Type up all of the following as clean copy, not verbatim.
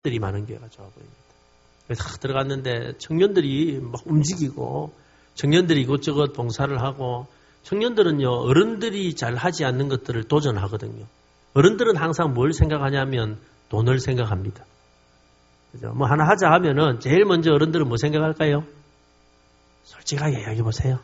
들이 많은 교회가 좋아 보입니다. 그래서 딱 들어갔는데 청년들이 막 움직이고 청년들이 이것저것 봉사를 하고 청년들은요 어른들이 잘 하지 않는 것들을 도전하거든요. 어른들은 항상 뭘 생각하냐면 돈을 생각합니다. 그죠? 뭐 하나 하자 하면은 제일 먼저 어른들은 뭐 생각할까요? 솔직하게 이야기해 보세요.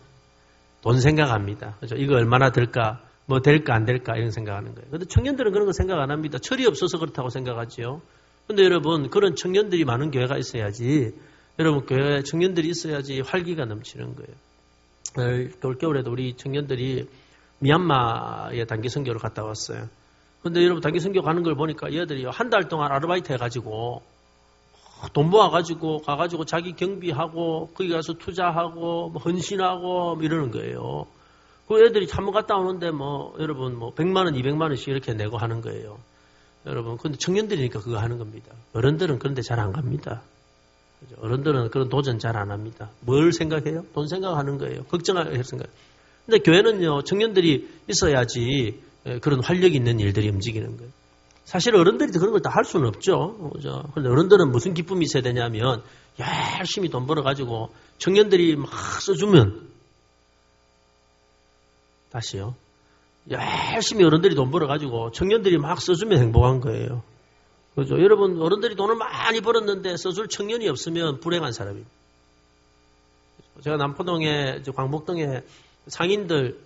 돈 생각합니다. 그죠? 이거 얼마나 들까? 뭐 될까 안 될까 이런 생각하는 거예요. 그런데 청년들은 그런 거 생각 안 합니다. 철이 없어서 그렇다고 생각하지요. 그런데 여러분 그런 청년들이 많은 교회가 있어야지 여러분 교회에 청년들이 있어야지 활기가 넘치는 거예요. 올겨울에도 우리 청년들이 미얀마에 단기 선교를 갔다 왔어요. 그런데 여러분 단기 선교 가는 걸 보니까 얘들이 한 달 동안 아르바이트 해가지고 돈 모아가지고 가가지고 자기 경비하고 거기 가서 투자하고 뭐 헌신하고 뭐 이러는 거예요. 그 애들이 한번 갔다 오는데 뭐 여러분 뭐 100만 원, 200만 원씩 이렇게 내고 하는 거예요. 여러분 근데 청년들이니까 그거 하는 겁니다. 어른들은 그런데 잘 안 갑니다. 그죠? 어른들은 그런 도전 잘 안 합니다. 뭘 생각해요? 돈 생각하는 거예요. 걱정할 생각. 근데 교회는요 청년들이 있어야지 그런 활력이 있는 일들이 움직이는 거예요. 사실 어른들이 그런 걸 다 할 수는 없죠. 그죠? 그런데 어른들은 무슨 기쁨이 있어야 되냐면 열심히 돈 벌어가지고 청년들이 막 써주면 다시요. 열심히 어른들이 돈 벌어가지고 청년들이 막 써주면 행복한 거예요. 그죠? 여러분, 어른들이 돈을 많이 벌었는데 써줄 청년이 없으면 불행한 사람입니다. 제가 남포동에, 광복동에 상인들,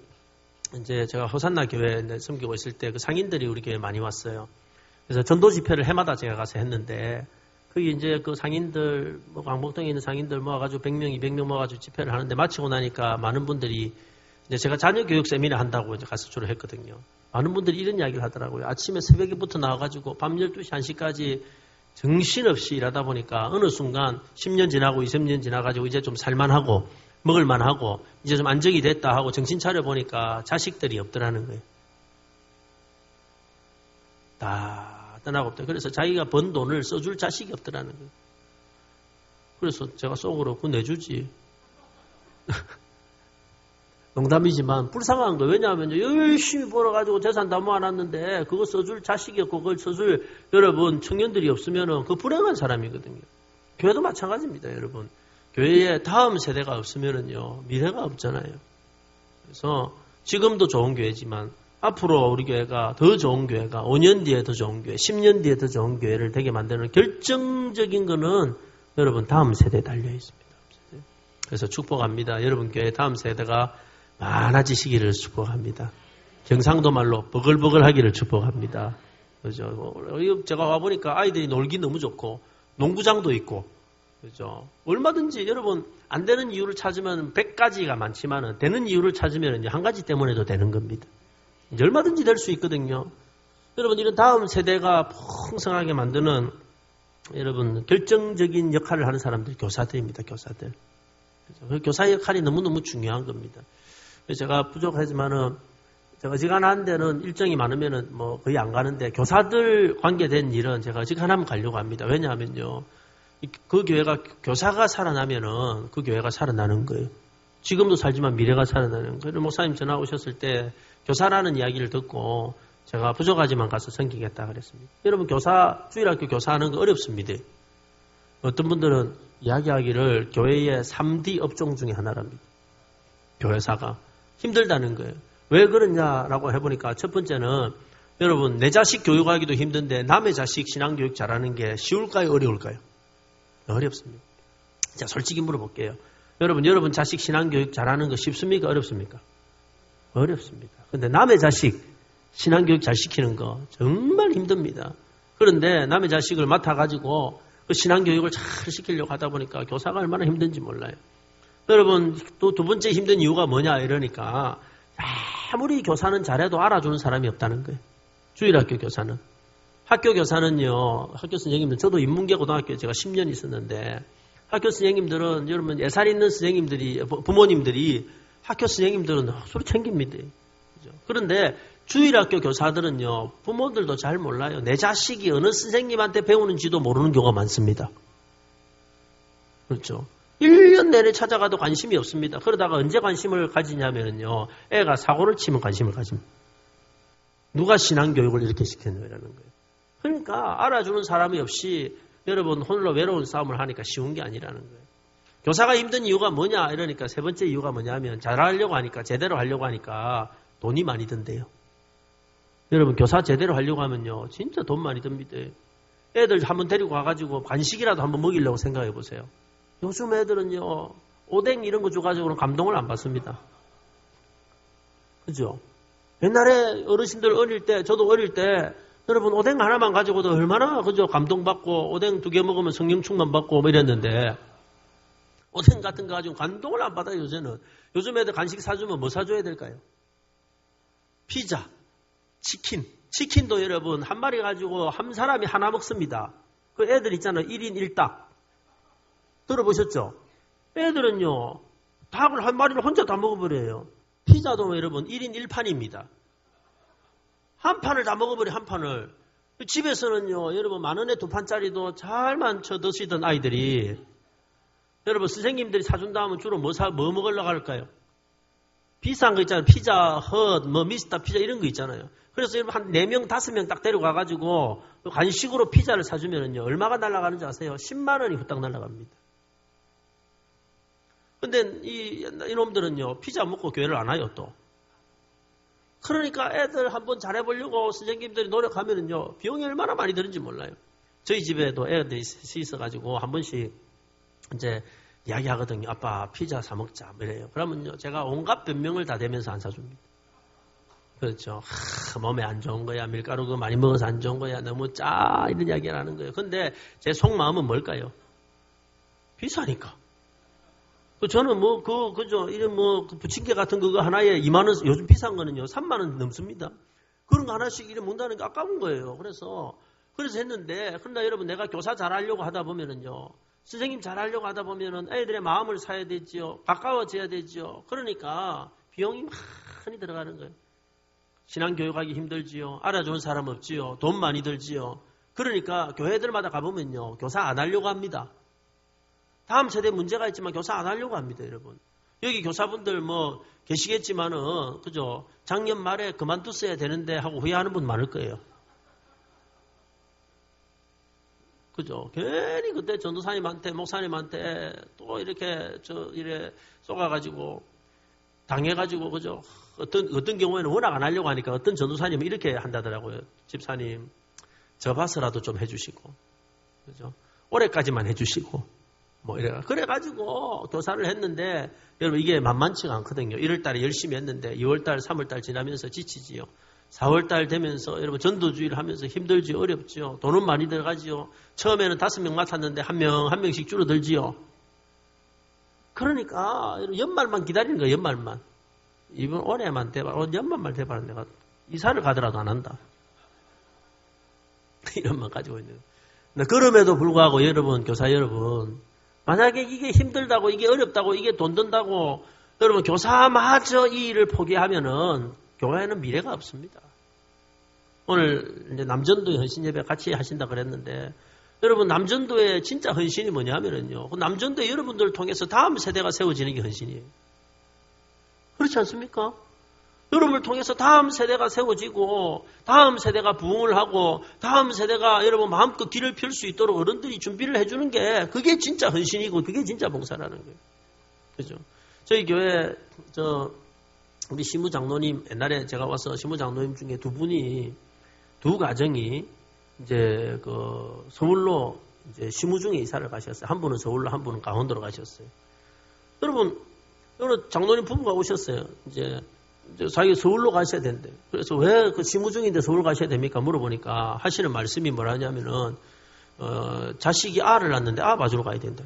이제 제가 호산나 교회에 섬기고 있을 때 그 상인들이 우리 교회에 많이 왔어요. 그래서 전도 집회를 해마다 제가 가서 했는데, 거기 이제 그 상인들, 뭐 광복동에 있는 상인들 모아가지고 100명, 200명 모아가지고 집회를 하는데 마치고 나니까 많은 분들이 이제 제가 자녀 교육 세미나 한다고 이제 가서 주로 했거든요. 많은 분들이 이런 이야기를 하더라고요. 아침에 새벽에부터 나와가지고 밤 12시, 1시까지 정신없이 일하다 보니까 어느 순간 10년 지나고 20년 지나가지고 이제 좀 살만하고 먹을만하고 이제 좀 안정이 됐다 하고 정신 차려보니까 자식들이 없더라는 거예요. 다 떠나고 없다. 그래서 자기가 번 돈을 써줄 자식이 없더라는 거예요. 그래서 제가 속으로 그거 내주지. 농담이지만 불쌍한 거예요. 왜냐하면 열심히 벌어가지고 재산 다 모아놨는데 그거 써줄 자식이 없고 그걸 써줄 여러분 청년들이 없으면 그 불행한 사람이거든요. 교회도 마찬가지입니다. 여러분. 교회에 다음 세대가 없으면요 미래가 없잖아요. 그래서 지금도 좋은 교회지만 앞으로 우리 교회가 더 좋은 교회가 5년 뒤에 더 좋은 교회, 10년 뒤에 더 좋은 교회를 되게 만드는 결정적인 거는 여러분 다음 세대에 달려 있습니다. 그래서 축복합니다. 여러분 교회 다음 세대가 많아지시기를 축복합니다. 경상도 말로 버글버글 하기를 축복합니다. 그죠? 제가 와보니까 아이들이 놀기 너무 좋고, 농구장도 있고, 그죠? 얼마든지 여러분, 안 되는 이유를 찾으면 100가지가 많지만은, 되는 이유를 찾으면 한 가지 때문에도 되는 겁니다. 이제 얼마든지 될 수 있거든요. 여러분, 이런 다음 세대가 풍성하게 만드는, 여러분, 결정적인 역할을 하는 사람들이 교사들입니다, 교사들. 그죠? 그 교사 역할이 너무너무 중요한 겁니다. 제가 부족하지만은 제가 어지간한 데는 일정이 많으면은 뭐 거의 안 가는데 교사들 관계된 일은 제가 어지간하면 가려고 합니다. 왜냐하면요. 그 교회가 교사가 살아나면은 그 교회가 살아나는 거예요. 지금도 살지만 미래가 살아나는 거예요. 목사님 전화 오셨을 때 교사라는 이야기를 듣고 제가 부족하지만 가서 섬기겠다 그랬습니다. 여러분 주일학교 교사하는 거 어렵습니다. 어떤 분들은 이야기하기를 교회의 3D 업종 중에 하나랍니다. 교회사가. 힘들다는 거예요. 왜 그러냐라고 해보니까 첫 번째는 여러분 내 자식 교육하기도 힘든데 남의 자식 신앙교육 잘하는 게 쉬울까요? 어려울까요? 어렵습니다. 자, 솔직히 물어볼게요. 여러분 자식 신앙교육 잘하는 거 쉽습니까? 어렵습니까? 어렵습니다. 근데 남의 자식 신앙교육 잘 시키는 거 정말 힘듭니다. 그런데 남의 자식을 맡아가지고 그 신앙교육을 잘 시키려고 하다 보니까 교사가 얼마나 힘든지 몰라요. 여러분 또 두 번째 힘든 이유가 뭐냐 이러니까 아무리 교사는 잘해도 알아주는 사람이 없다는 거예요. 주일학교 교사는. 학교 교사는요. 학교 선생님들 저도 인문계고등학교에 제가 10년 있었는데 학교 선생님들은 여러분 예살 있는 선생님들이 부모님들이 학교 선생님들은 서로 챙깁니다. 그죠? 그런데 주일학교 교사들은요. 부모들도 잘 몰라요. 내 자식이 어느 선생님한테 배우는지도 모르는 경우가 많습니다. 그렇죠? 1년 내내 찾아가도 관심이 없습니다. 그러다가 언제 관심을 가지냐면요. 애가 사고를 치면 관심을 가집니다. 누가 신앙교육을 이렇게 시켰느냐는 거예요. 그러니까 알아주는 사람이 없이 여러분 홀로 외로운 싸움을 하니까 쉬운 게 아니라는 거예요. 교사가 힘든 이유가 뭐냐 이러니까 세 번째 이유가 뭐냐면 잘하려고 하니까 제대로 하려고 하니까 돈이 많이 든대요. 여러분 교사 제대로 하려고 하면요 진짜 돈 많이 듭니다. 애들 한번 데리고 가가지고 간식이라도 한번 먹이려고 생각해 보세요. 요즘 애들은요 오뎅 이런 거 줘가지고는 감동을 안 받습니다. 그죠? 옛날에 어르신들 어릴 때 저도 어릴 때 여러분 오뎅 하나만 가지고도 얼마나 그죠 감동받고 오뎅 2개 먹으면 성령 충만 받고 뭐 이랬는데 오뎅 같은 거 가지고 감동을 안 받아요 요새는. 요즘 애들 간식 사주면 뭐 사줘야 될까요? 피자, 치킨. 치킨도 여러분 한 마리 가지고 한 사람이 하나 먹습니다. 그 애들 있잖아요 1인 1닭. 들어보셨죠? 애들은요 닭을 한 마리를 혼자 다 먹어버려요. 피자도 여러분 1인 1판입니다. 한 판을 다 먹어버려 한 판을. 집에서는요 여러분 10,000원에 2판짜리도 잘만 쳐 드시던 아이들이 여러분 선생님들이 사준다 하면 주로 뭐 먹으려고 할까요? 비싼 거 있잖아요. 피자 헛, 뭐 미스터 피자 이런 거 있잖아요. 그래서 여러분 한 4명 5명 딱 데려가가지고 간식으로 피자를 사주면은요 얼마가 날아가는지 아세요? 10만 원이 후딱 날아갑니다. 근데 이놈들은요 피자 먹고 교회를 안 와요 또. 그러니까 애들 한번 잘해보려고 선생님들이 노력하면은요 비용이 얼마나 많이 드는지 몰라요. 저희 집에도 애들이 있어가지고 한 번씩 이제 이야기하거든요. 아빠 피자 사 먹자 이래요. 그러면요 제가 온갖 변명을 다 대면서 안 사줍니다. 그렇죠. 몸에 안 좋은 거야. 밀가루 그거 많이 먹어서 안 좋은 거야. 너무 짜 이런 이야기를 하는 거예요. 근데 제 속마음은 뭘까요? 비싸니까. 저는 그죠. 이런 부침개 같은 거 하나에 2만 원, 요즘 비싼 거는요, 3만 원 넘습니다. 그런 거 하나씩 이렇게 먹는다는 게 아까운 거예요. 그래서 했는데, 그러나 여러분, 내가 교사 잘하려고 하다 보면은요, 선생님 잘하려고 하다 보면은 애들의 마음을 사야 되지요. 가까워져야 되지요. 그러니까 비용이 많이 들어가는 거예요. 신앙교육하기 힘들지요. 알아주는 사람 없지요. 돈 많이 들지요. 그러니까 교회들마다 가보면요, 교사 안 하려고 합니다. 다음 세대 문제가 있지만 교사 안 하려고 합니다, 여러분. 여기 교사분들 계시겠지만은, 그죠? 작년 말에 그만뒀어야 되는데 하고 후회하는 분 많을 거예요. 그죠? 괜히 그때 전도사님한테, 목사님한테 또 이렇게, 이래 쏘가가지고, 당해가지고, 그죠? 어떤 경우에는 워낙 안 하려고 하니까 어떤 전도사님은 이렇게 한다더라고요. 집사님, 저 봐서라도 좀 해주시고, 그죠? 올해까지만 해주시고, 그래가지고 교사를 했는데, 여러분 이게 만만치가 않거든요. 1월달에 열심히 했는데, 2월달, 3월달 지나면서 지치지요. 4월달 되면서 여러분 전도주의를 하면서 힘들지요. 어렵지요. 돈은 많이 들어가지요. 처음에는 5명 맡았는데 한 명씩 줄어들지요. 그러니까 연말만 기다리는 거예요. 연말만. 이번 올해만 돼봐. 연말만 돼봐라. 내가 이사를 가더라도 안 한다. 이런만 가지고 있는 거예요. 그럼에도 불구하고 여러분, 교사 여러분, 만약에 이게 힘들다고, 이게 어렵다고, 이게 돈 든다고, 여러분, 교사마저 이 일을 포기하면은, 교회에는 미래가 없습니다. 오늘, 이제 남전도의 헌신 예배 같이 하신다 그랬는데, 여러분, 남전도의 진짜 헌신이 뭐냐면은요, 그 남전도의 여러분들을 통해서 다음 세대가 세워지는 게 헌신이에요. 그렇지 않습니까? 여러분을 통해서 다음 세대가 세워지고 다음 세대가 부흥을 하고 다음 세대가 여러분 마음껏 길을 펼 수 있도록 어른들이 준비를 해주는 게 그게 진짜 헌신이고 그게 진짜 봉사라는 거예요. 그죠? 저희 교회 우리 시무장로님 옛날에 제가 와서 시무장로님 중에 두 가정이 이제 서울로 이제 시무중에 이사를 가셨어요. 한 분은 서울로 한 분은 강원도로 가셨어요. 여러분 장로님 부부가 오셨어요. 이제 자기 서울로 가셔야 된대. 그래서 왜 그 시무중인데 서울 가셔야 됩니까? 물어보니까 하시는 말씀이 뭐라냐면은, 자식이 알을 낳는데 봐주러 가야 된다.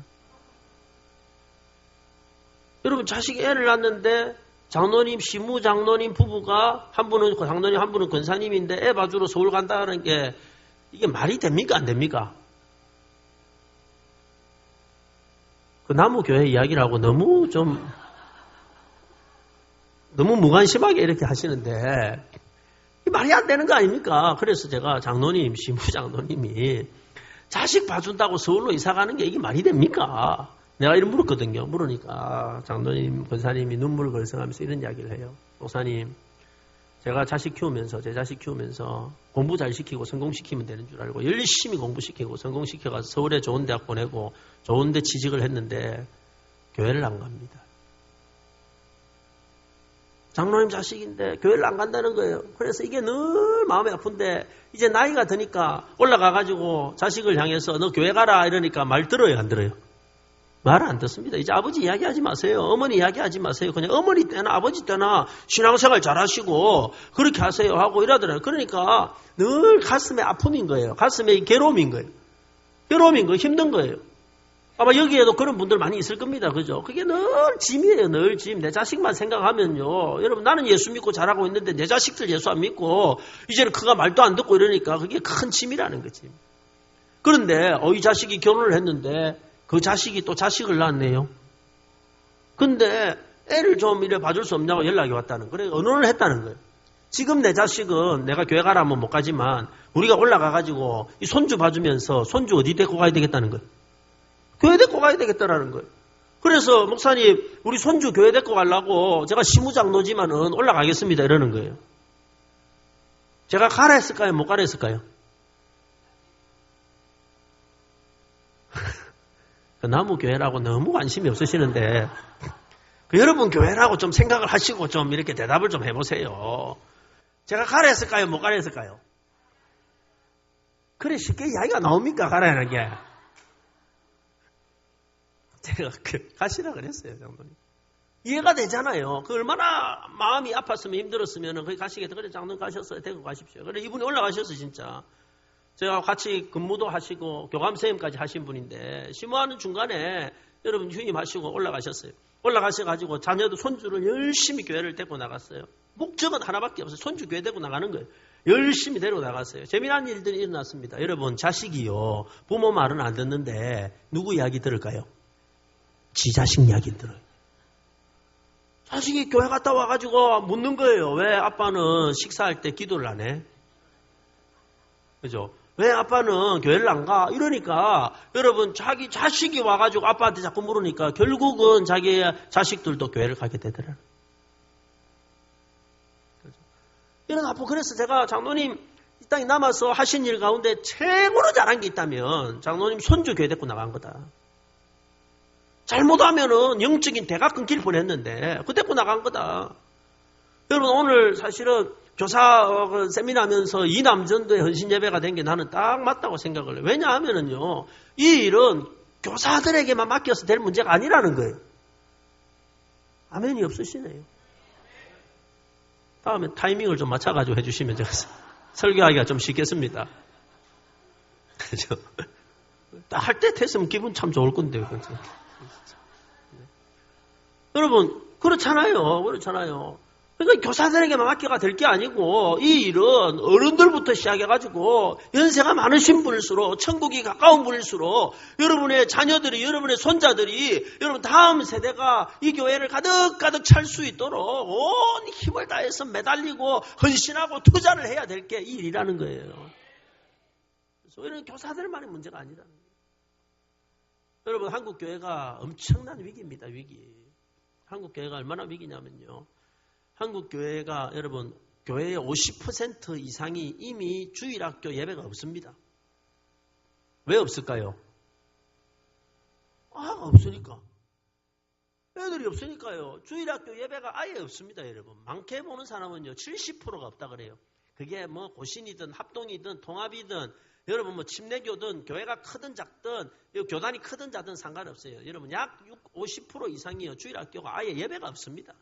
여러분, 자식이 애를 낳는데 장로님, 시무장로님 부부가 한 분은 장로님, 한 분은 권사님인데 애 봐주러 서울 간다는 게 이게 말이 됩니까? 안 됩니까? 그 나무교회 이야기를 하고 너무 무관심하게 이렇게 하시는데 말이 안 되는 거 아닙니까? 그래서 제가 장로님, 시무장로님이 자식 봐준다고 서울로 이사 가는 게 이게 말이 됩니까? 내가 이런 물으니까 장로님, 권사님이 눈물을 걸성하면서 이런 이야기를 해요. 목사님, 제가 자식 키우면서, 제 자식 키우면서 공부 잘 시키고 성공시키면 되는 줄 알고 열심히 공부시키고 성공시켜가서 서울에 좋은 대학 보내고 좋은 데 취직을 했는데 교회를 안 갑니다. 장로님 자식인데 교회를 안 간다는 거예요. 그래서 이게 늘 마음이 아픈데 이제 나이가 드니까 올라가가지고 자식을 향해서 너 교회 가라 이러니까 말 들어요, 안 들어요? 말을 안 듣습니다. 이제 아버지 이야기하지 마세요. 어머니 이야기하지 마세요. 그냥 어머니 때나 아버지 때나 신앙생활 잘하시고 그렇게 하세요 하고 이러더라고요. 그러니까 늘 가슴에 아픔인 거예요. 가슴에 괴로움인 거예요. 괴로움인 거예요. 힘든 거예요. 아마 여기에도 그런 분들 많이 있을 겁니다. 그죠? 그게 늘 짐이에요. 늘 짐. 내 자식만 생각하면요. 여러분 나는 예수 믿고 잘하고 있는데 내 자식들 예수 안 믿고 이제는 그가 말도 안 듣고 이러니까 그게 큰 짐이라는 거지. 그런데 이 자식이 결혼을 했는데 그 자식이 또 자식을 낳았네요. 근데 애를 좀 이래 봐줄 수 없냐고 연락이 왔다는 거예요. 언어를 했다는 거예요. 지금 내 자식은 내가 교회 가라면 못 가지만 우리가 올라가가지고 이 손주 봐주면서 손주 어디 데리고 가야 되겠다는 거예요. 교회 데리고 가야 되겠다라는 거예요. 그래서 목사님 우리 손주 교회 데리고 가려고 제가 시무장로지만은 올라가겠습니다 이러는 거예요. 제가 가라 했을까요? 못 가라 했을까요? 나무 교회라고 너무 관심이 없으시는데 여러분 교회라고 좀 생각을 하시고 좀 이렇게 대답을 좀 해보세요. 제가 가라 했을까요? 못 가라 했을까요? 그래 쉽게 이야기가 나옵니까? 가라는 게. 제가 가시라 그랬어요. 장로님. 이해가 되잖아요. 그 얼마나 마음이 아팠으면 힘들었으면 거기 가시겠다. 그래 장로님 가셨어요. 데리고 가십시오. 그래 이분이 올라가셨어요 진짜. 제가 같이 근무도 하시고 교감선생님까지 하신 분인데 심호하는 중간에 여러분 휴임하시고 올라가셨어요. 올라가셔가지고 자녀도 손주를 열심히 교회를 데리고 나갔어요. 목적은 하나밖에 없어요. 손주 교회 데리고 나가는 거예요. 열심히 데리고 나갔어요. 재미난 일들이 일어났습니다. 여러분 자식이요. 부모 말은 안 듣는데 누구 이야기 들을까요? 지 자식 이야기 들어요. 자식이 교회 갔다 와가지고 묻는 거예요. 왜 아빠는 식사할 때 기도를 안 해? 그죠? 왜 아빠는 교회를 안 가? 이러니까 여러분 자기 자식이 와가지고 아빠한테 자꾸 물으니까 결국은 자기 자식들도 교회를 가게 되더라고요. 이런 아프 그래서 제가 장로님 이 땅에 남아서 하신 일 가운데 최고로 잘한 게 있다면 장로님 손주 교회 데리고 나간 거다. 잘못하면은 영적인 대가 끊길 뻔했는데 그 데리고 나간 거다. 여러분 오늘 사실은 교사 세미나 하면서 이남전도의 헌신 예배가 된 게 나는 딱 맞다고 생각을 해요. 왜냐하면은요, 이 일은 교사들에게만 맡겨서 될 문제가 아니라는 거예요. 아멘이 없으시네요. 다음에 타이밍을 좀 맞춰가지고 해주시면 제가 설교하기가 좀 쉽겠습니다. 그죠? 할 때 됐으면 기분 참 좋을 건데요. 그렇죠? 여러분, 그렇잖아요. 그러니까 교사들에게만 맡겨가 될 게 아니고 이 일은 어른들부터 시작해가지고 연세가 많으신 분일수록 천국이 가까운 분일수록 여러분의 자녀들이 여러분의 손자들이 여러분 다음 세대가 이 교회를 가득가득 찰 수 있도록 온 힘을 다해서 매달리고 헌신하고 투자를 해야 될 게 이 일이라는 거예요. 그래서 이런 교사들만의 문제가 아니라는 거예요. 여러분 한국 교회가 엄청난 위기입니다. 위기. 한국 교회가 얼마나 위기냐면요. 한국 교회가 여러분 교회의 50% 이상이 이미 주일학교 예배가 없습니다. 왜 없을까요? 없으니까. 애들이 없으니까요. 주일학교 예배가 아예 없습니다, 여러분. 많게 보는 사람은요, 70%가 없다 그래요. 그게 뭐 고신이든 합동이든 통합이든 여러분 뭐 침례교든 교회가 크든 작든 교단이 크든 작든 상관없어요. 여러분 약 50% 이상이요. 주일학교가 아예 예배가 없습니다.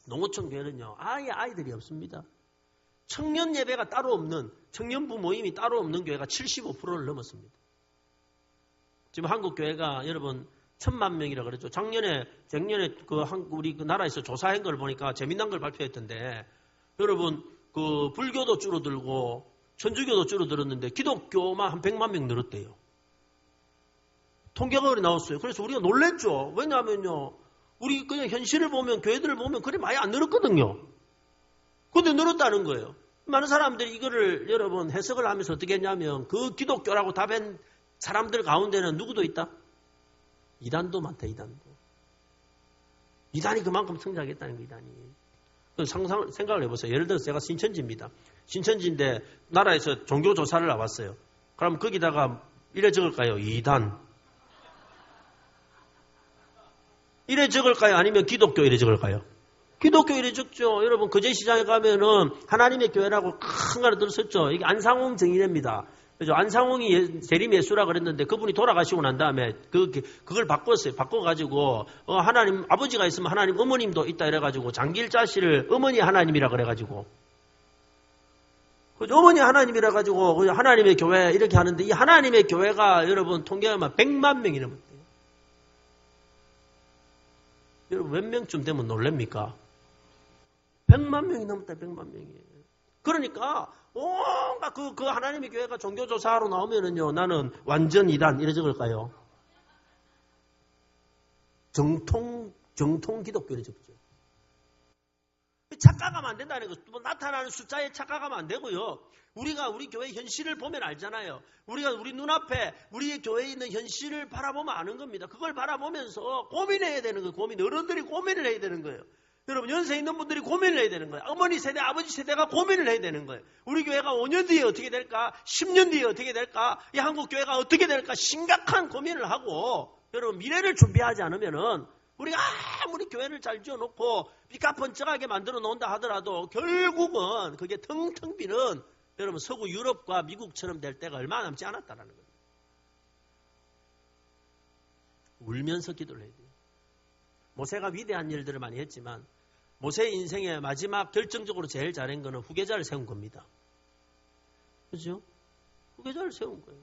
농어촌 교회는요. 아예 아이들이 없습니다. 청년 예배가 따로 없는 청년부 모임이 따로 없는 교회가 75%를 넘었습니다. 지금 한국 교회가 여러분 1000만 명이라 그랬죠. 작년에 우리 그 나라에서 조사한 걸 보니까 재미난 걸 발표했던데 여러분 그 불교도 줄어들고 천주교도 줄어들었는데 기독교만 한 100만 명 늘었대요. 통계가 나왔어요. 그래서 우리가 놀랬죠. 왜냐하면요. 우리 그냥 현실을 보면 교회들을 보면 그래 많이 안 늘었거든요. 근데 늘었다는 거예요. 많은 사람들이 이거를 여러분 해석을 하면서 어떻게 했냐면 그 기독교라고 답한 사람들 가운데는 누구도 있다? 이단도 많다. 이단이 그만큼 성장했다는 거. 이단이. 생각을 해보세요. 예를 들어서 제가 신천지입니다. 신천지인데 나라에서 종교조사를 나왔어요. 그럼 거기다가 이래 적을까요? 2단. 이래 적을까요? 아니면 기독교 이래 적을까요? 기독교 이래 적죠. 여러분 거제시장에 가면은 하나님의 교회라고 큰 걸 들었었죠. 이게 안상홍 정의례입니다. 그죠? 안상홍이 재림예수라 그랬는데 그분이 돌아가시고 난 다음에 그걸 바꿨어요. 바꿔가지고 하나님 아버지가 있으면 하나님 어머님도 있다 이래가지고 장길자 씨를 어머니 하나님이라 그래가지고 그죠? 어머니 하나님이라 가지고 하나님의 교회 이렇게 하는데 이 하나님의 교회가 여러분 통계하면 100만 명이 넘었대요. 여러분 몇 명쯤 되면 놀랍니까? 100만 명이 넘었다. 100만 명이. 그러니까 온갖 그 하나님의 교회가 종교조사하러 나오면은요, 나는 완전 이단 이래 적을까요? 정통 기독교 이래 적죠. 착각하면 안 된다는 거. 뭐 나타나는 숫자에 착각하면 안 되고요. 우리가 우리 교회 현실을 보면 알잖아요. 우리가 우리 눈앞에 우리 교회에 있는 현실을 바라보면 아는 겁니다. 그걸 바라보면서 고민해야 되는 거예요. 어른들이 고민을 해야 되는 거예요. 여러분 연세 있는 분들이 고민을 해야 되는 거예요. 어머니 세대, 아버지 세대가 고민을 해야 되는 거예요. 우리 교회가 5년 뒤에 어떻게 될까? 10년 뒤에 어떻게 될까? 이 한국 교회가 어떻게 될까? 심각한 고민을 하고 여러분 미래를 준비하지 않으면은 우리가 아무리 교회를 잘 지어놓고 삐까뻔쩍하게 만들어 놓는다 하더라도 결국은 그게 텅텅 비는 여러분 서구 유럽과 미국처럼 될 때가 얼마 남지 않았다라는 거예요. 울면서 기도를 해야 돼요. 모세가 위대한 일들을 많이 했지만 모세의 인생의 마지막 결정적으로 제일 잘한 거는 후계자를 세운 겁니다. 그렇죠? 후계자를 세운 거예요.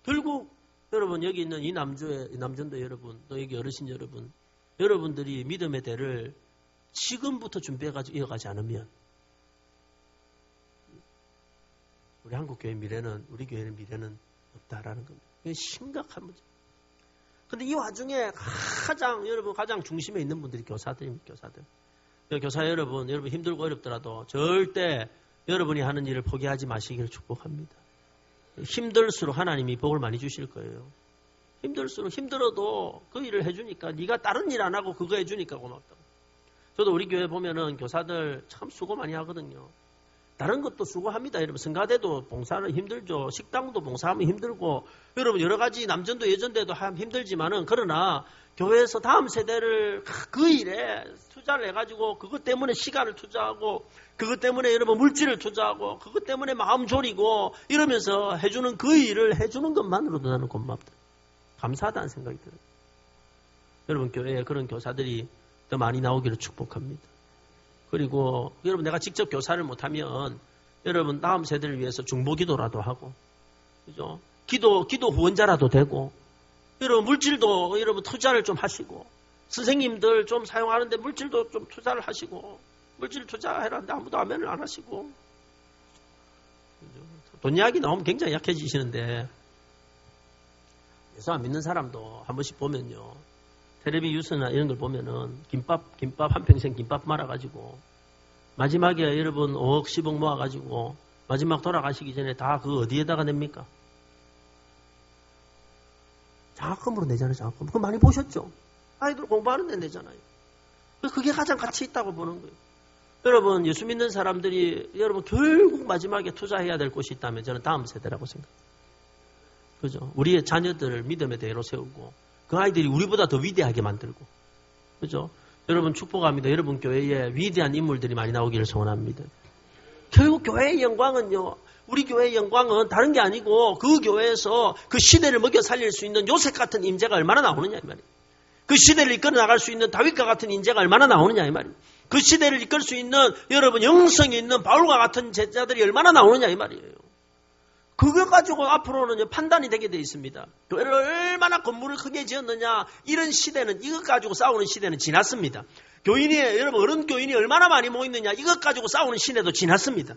결국 여러분 여기 있는 이 남전도 여러분 또 여기 어르신 여러분 여러분들이 믿음의 대를 지금부터 준비해가지고 이어가지 않으면 우리 한국교회 미래는 우리 교회의 미래는 없다라는 겁니다. 이게 심각한 문제. 근데 이 와중에 가장 중심에 있는 분들이 교사들입니다. 교사들. 교사 여러분 힘들고 어렵더라도 절대 여러분이 하는 일을 포기하지 마시기를 축복합니다. 힘들수록 하나님이 복을 많이 주실 거예요. 힘들어도 그 일을 해주니까 네가 다른 일 안 하고 그거 해주니까 고맙다고. 저도 우리 교회 보면은 교사들 참 수고 많이 하거든요. 다른 것도 수고합니다. 여러분 성가대도 봉사는 힘들죠. 식당도 봉사하면 힘들고 여러분 여러 가지 남전도 예전대도 힘들지만은 그러나 교회에서 다음 세대를 그 일에 투자를 해가지고 그것 때문에 시간을 투자하고 그것 때문에 여러분 물질을 투자하고 그것 때문에 마음 졸이고 이러면서 해주는 그 일을 해주는 것만으로도 나는 고맙다. 감사하다는 생각이 들어요. 여러분 교회에 그런 교사들이 더 많이 나오기를 축복합니다. 그리고 여러분 내가 직접 교사를 못하면 여러분 다음 세대를 위해서 중보기도라도 하고 그죠? 기도 후원자라도 되고 여러분 물질도 여러분 투자를 좀 하시고 선생님들 좀 사용하는데 물질도 좀 투자를 하시고 물질 투자해라는데 아무도 아멘을 안 하시고 돈 이야기 나오면 굉장히 약해지시는데 예수 안 믿는 사람도 한 번씩 보면요 텔레비 뉴스나 이런 걸 보면은 김밥 한평생 김밥 말아가지고 마지막에 여러분 5억 10억 모아가지고 마지막 돌아가시기 전에 다 그 어디에다가 냅니까? 장학금으로 내잖아요. 장학금. 그거 많이 보셨죠? 아이들 공부하는 데 내잖아요. 그게 가장 가치 있다고 보는 거예요. 여러분 예수 믿는 사람들이 여러분 결국 마지막에 투자해야 될 곳이 있다면 저는 다음 세대라고 생각해요. 그죠? 우리의 자녀들을 믿음의 대로 세우고 그 아이들이 우리보다 더 위대하게 만들고 그죠? 여러분 축복합니다. 여러분 교회에 위대한 인물들이 많이 나오기를 소원합니다. 결국 교회의 영광은요. 우리 교회의 영광은 다른 게 아니고 그 교회에서 그 시대를 먹여 살릴 수 있는 요셉 같은 인재가 얼마나 나오느냐 이 말이에요. 그 시대를 이끌어 나갈 수 있는 다윗과 같은 인재가 얼마나 나오느냐 이 말이에요. 그 시대를 이끌 수 있는 여러분 영성이 있는 바울과 같은 제자들이 얼마나 나오느냐 이 말이에요. 그거 가지고 앞으로는 판단이 되게 돼 있습니다. 교회를 얼마나 건물을 크게 지었느냐 이런 시대는 이것 가지고 싸우는 시대는 지났습니다. 여러분 어른 교인이 얼마나 많이 모이느냐 이것 가지고 싸우는 시대도 지났습니다.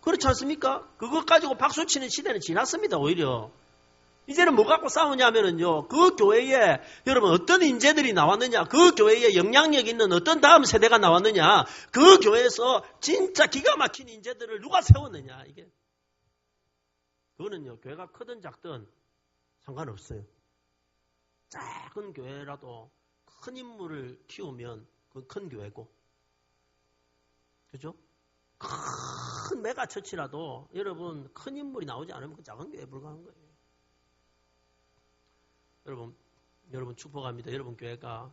그렇지 않습니까? 그것 가지고 박수치는 시대는 지났습니다. 오히려 이제는 뭐 갖고 싸우냐면은요 그 교회에 여러분 어떤 인재들이 나왔느냐 그 교회에 영향력 있는 어떤 다음 세대가 나왔느냐 그 교회에서 진짜 기가 막힌 인재들을 누가 세웠느냐 이게 그거는요, 교회가 크든 작든 상관없어요. 작은 교회라도 큰 인물을 키우면 그 큰 교회고, 그죠? 큰 메가처치라도 여러분 큰 인물이 나오지 않으면 그 작은 교회에 불과한 거예요. 여러분 축복합니다. 여러분 교회가